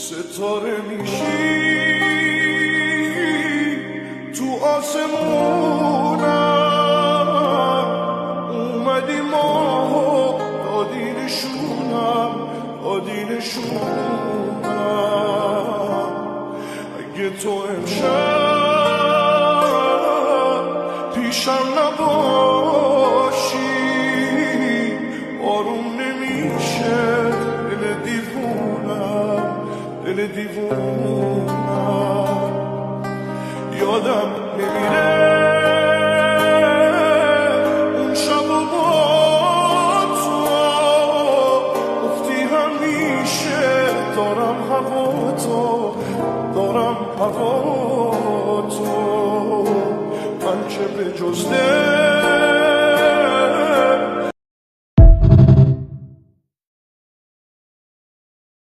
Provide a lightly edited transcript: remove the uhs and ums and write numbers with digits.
ستاره میشی تو آسمونم، اومدی ماهو دادی نشونم. اگه تو امشب پیشم نباشی آروم نمیشه دل دیوونم. یادم